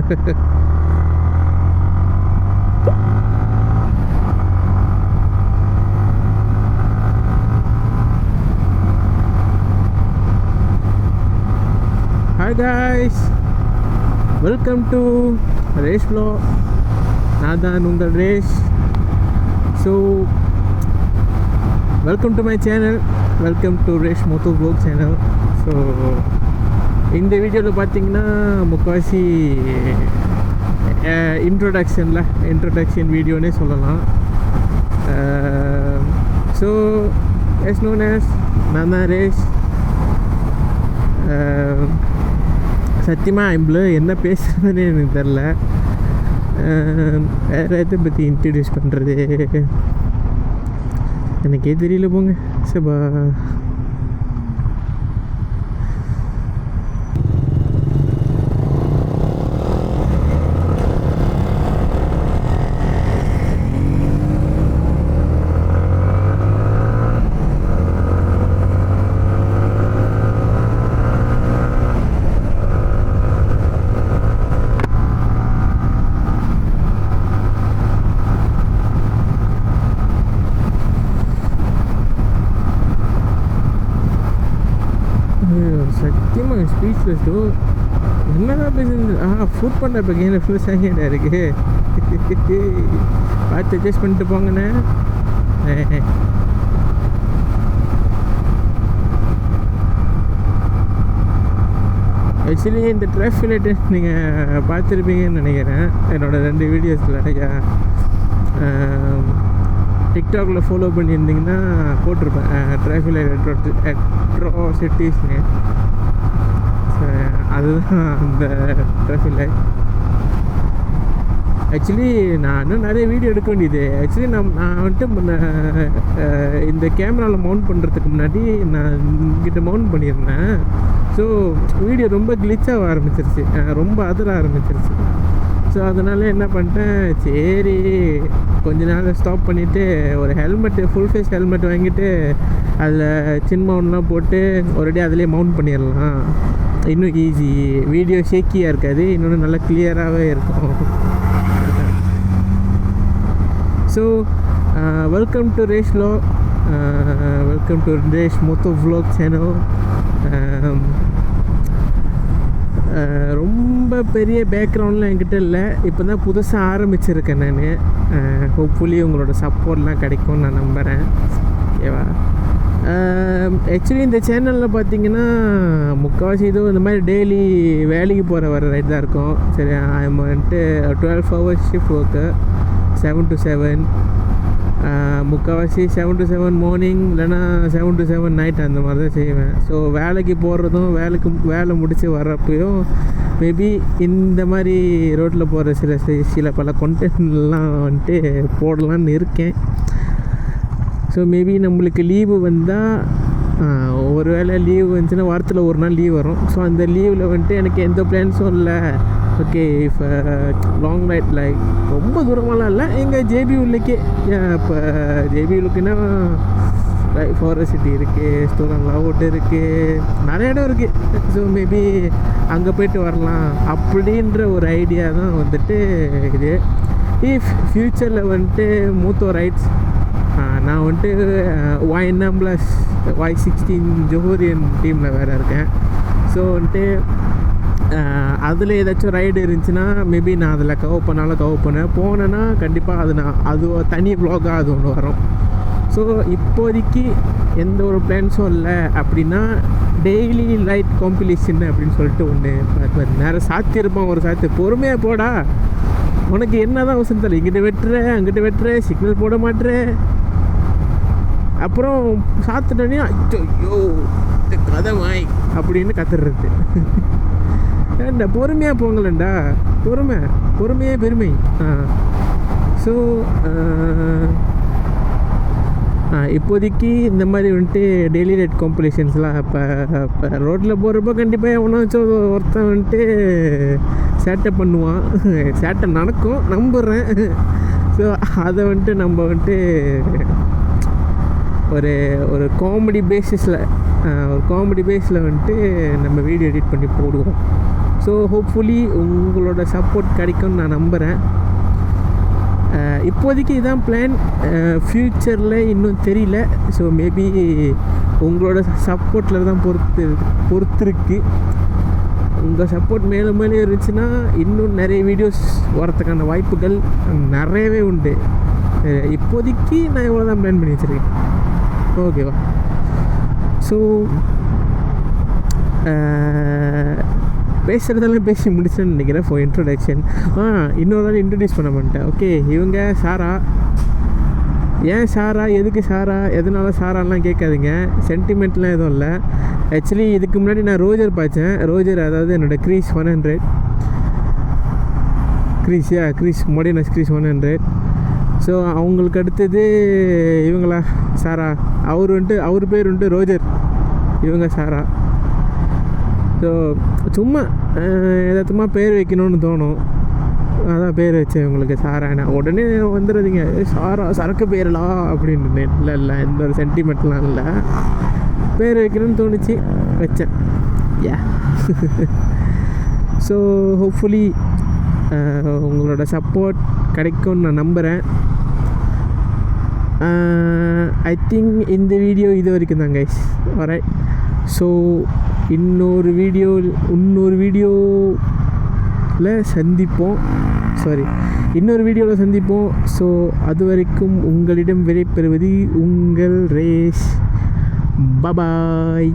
Hi guys, welcome to Race Vlog. நான் தான் உங்கள் Resh. So welcome to my channel, welcome to Resh moto vlog channel. So இந்த வீடியோவில் பார்த்தீங்கன்னா முக்கால்வாசி இன்ட்ரொடக்ஷன் வீடியோனே சொல்லலாம். ஸோ எஸ் நோன் எஸ் நான் தான் ரேஷ். சத்தியமாக ஐம்பிள் என்ன பேசுகிறதுன்னு எனக்கு தெரில. வேறு எதை பற்றி இன்ட்ரடியூஸ் பண்ணுறது எனக்கே தெரியல போங்க. சபா சத்தியமாக ஸ்பீச்லெஸ். என்னதான் பேசுறது? ஃபுட் பண்ண இப்போ கேம் ஃபுல் செகண்டாக இருக்குது. பார்த்து அட்ஜஸ்ட் பண்ணிட்டு போங்கண்ணே. ஆக்சுவலி இந்த டிராஃபிக் லைட்டு நீங்கள் பார்த்துருப்பீங்கன்னு நினைக்கிறேன். என்னோடய 2 வீடியோஸில் டிக்டாக்ல ஃபாலோ பண்ணியிருந்தீங்கன்னா போட்டிருப்பேன் டிராஃபிக் லைட் அட்ராசிட்டிஸ்னு. அதுதான் அந்த டிராஃபிக் லைட். ஆக்சுவலி நான் இன்னும் நிறைய வீடியோ எடுக்க வேண்டியது. ஆக்சுவலி நான் வந்துட்டு இந்த கேமராவில் மவுண்ட் பண்ணுறதுக்கு முன்னாடி நான் இங்கிட்ட மவுண்ட் பண்ணியிருந்தேன். ஸோ வீடியோ ரொம்ப கிளிச்சாக ஆரம்பிச்சிருச்சு, ரொம்ப அதிர ஆரம்பிச்சிருச்சு. ஸோ அதனால என்ன பண்ணிட்டேன், சரி கொஞ்ச நாள் ஸ்டாப் பண்ணிவிட்டு ஒரு ஹெல்மெட்டு, ஃபுல் ஃபேஸ் ஹெல்மெட் வாங்கிட்டு அதில் சின் மவுண்ட்லாம் போட்டு ஒரேடியாக அதிலே மவுண்ட் பண்ணிடலாம். இன்னும் ஈஸி, வீடியோ ஷேக்கியாக இருக்காது, இன்னொன்று நல்லா கிளியராகவே இருக்கும். So welcome to Resh vlog, welcome to Resh moto vlog channel. ரொம்ப பெரிய பேக்ரவுண்ட்லாம் என்கிட்ட இல்லை, இப்போ தான் புதுசாக ஆரம்பிச்சிருக்கேன் நான். ஹோப்ஃபுல்லி உங்களோட சப்போர்ட்லாம் கிடைக்கும்னு நான் நம்புகிறேன். ஓகேவா? ஆக்சுவலி இந்த சேனலில் பார்த்தீங்கன்னா முக்கால்வாசி இதுவும் இந்த மாதிரி டெய்லி வேலைக்கு வர ரைட் தான் இருக்கும். சரி, வந்துட்டு 12 hours ஷிஃப்ட் ஒர்க்கு, 7 to 7. முக்கால்வாசி 7 to 7 மார்னிங், இல்லைனா 7 to 7 நைட், அந்த மாதிரி தான் செய்வேன். ஸோ வேலைக்கு போடுறதும் வேலை முடித்து வர்றப்பையும் மேபி இந்த மாதிரி ரோட்டில் போகிற சில பல கண்டென்ட்லாம் வந்துட்டு போடலான்னு இருக்கேன். ஸோ மேபி நம்மளுக்கு லீவு வந்தால், ஒரு வேளை லீவு வந்துச்சுன்னா வாரத்தில் ஒரு நாள் லீவ் வரும். ஸோ அந்த லீவில் வந்துட்டு எனக்கு எந்த பிளான்ஸும் இல்லை. ஓகே, இப்போ லாங் ரைட், லைக் ரொம்ப தூரமாலாம் இல்லை, எங்கள் ஜேபி உள்ளக்கே. இப்போ ஜேபி உள்ளுக்குன்னா லைக் ஃபாரஸ்ட் சிட்டி இருக்குது, ஸ்டோரன் லாவுட் இருக்குது, நிறைய இடம் இருக்குது. ஸோ மேபி அங்கே போய்ட்டு வரலாம் அப்படின்ற ஒரு ஐடியா தான் வந்துட்டு இது. இஃப் ஃப்யூச்சரில் வந்துட்டு மூத்தோ ரைட்ஸ், நான் வந்துட்டு YNM + Y16 ஜோஹரியன் டீமில் வேறு இருக்கேன். ஸோ வந்துட்டு அதில் ஏதாச்சும் ரைடு இருந்துச்சுன்னா மேபி நான் அதில் கவர் பண்ணேன். போனேன்னா கண்டிப்பாக அது தனி வ்ளாகாக அது ஒன்று வரும். ஸோ இப்போதைக்கு எந்த ஒரு பிளான்ஸும் இல்லை. அப்படின்னா டெய்லி ரைட் காம்படிஷன் அப்படின்னு சொல்லிட்டு ஒன்று நேரம் சாத்தியிருப்பான். ஒரு சாத்து பொறுமையாக போடா, உனக்கு என்ன தான் அவசரம் தெரியல, இங்கிட்ட அங்கிட்ட வெட்டுற, சிக்னல் போட மாட்டேற, அப்புறம் சாத்துட்டோன்னே ஐயோ கதை வாய் அப்படின்னு கத்துறது. ஏண்டா பொறுமையாக போங்களேண்டா, பொறுமையே பெருமை. ஸோ இப்போதைக்கு இந்த மாதிரி வந்துட்டு டெய்லி ரைட் காம்படிஷன்ஸ்லாம் இப்போ ரோட்டில் போகிறப்போ கண்டிப்பாக எவனாச்சும் ஒருத்தன் வந்துட்டு சேட்டை பண்ணுவான். சேட்டை நடக்கும் நம்புகிறேன். ஸோ அதை வந்துட்டு நம்ம வந்துட்டு ஒரு காமெடி பேஸில் வந்துட்டு நம்ம வீடியோ எடிட் பண்ணி போடுவோம். ஸோ ஹோப்ஃபுல்லி உங்களோட சப்போர்ட் கிடைக்கும்னு நான் நம்புகிறேன். இப்போதைக்கு இதுதான் பிளான். ஃப்யூச்சரில் இன்னும் தெரியல. ஸோ மேபி உங்களோட சப்போர்ட்டில் தான் பொறுத்திருக்கு. உங்கள் சப்போர்ட் மேலும் மேலே இருந்துச்சுன்னா இன்னும் நிறைய வீடியோஸ் வரத்துக்கான வாய்ப்புகள் நிறையவே உண்டு. இப்போதைக்கு நான் இவ்வளோ தான் பிளான் பண்ணி வச்சுருக்கேன். ஓகேவா? ஸோ பேசுகிறதெல்லாம் பேசி முடிச்சேன்னு நினைக்கிறேன் ஃபார் இன்ட்ரொடக்ஷன். இன்னொரு நாள் இன்ட்ரடியூஸ் பண்ண மாட்டேன். ஓகே, இவங்க சாரா. ஏன் சாரா, எதுக்கு சாரா, எதனால சாராலாம் கேட்காதீங்க. சென்டிமெண்ட்லாம் எதுவும் இல்லை. ஆக்சுவலி இதுக்கு முன்னாடி நான் ரோஜர் பார்த்தேன். ரோஜர் அதாவது என்னோடய க்ரீஸ் 100. க்ரீஸ் மோடினஸ் க்ரீஸ் 100. ஸோ அவங்களுக்கு அடுத்தது இவங்களா சாரா. அவர் பேர் ரோஜர், இவங்க சாரா. ஸோ சும்மா எதார்த்தமாக பேர் வைக்கணும்னு தோணும், அதான் பேர் வச்சேன் இவங்களுக்கு சாரானா. உடனே வந்துடுறீங்க சாரா சரக்கு பேரலாம் அப்படின்னு. இல்லை எந்த ஒரு சென்டிமெண்ட்லாம் இல்லை, பேர் வைக்கணும்னு தோணுச்சு வச்சேன். யா. ஸோ ஹோப்ஃபுல்லி உங்களோட சப்போர்ட் கிடைக்கும்னு நான் நம்புகிறேன். ஐ திங்க் இந்த வீடியோ இது வரைக்கும் தான் கைஸ். ஆல்ரைட். ஸோ இன்னொரு வீடியோவில் சந்திப்போம். ஸோ அது வரைக்கும் உங்களிடம் விடைபெறுவது உங்கள் ரேஷ். பபாய்.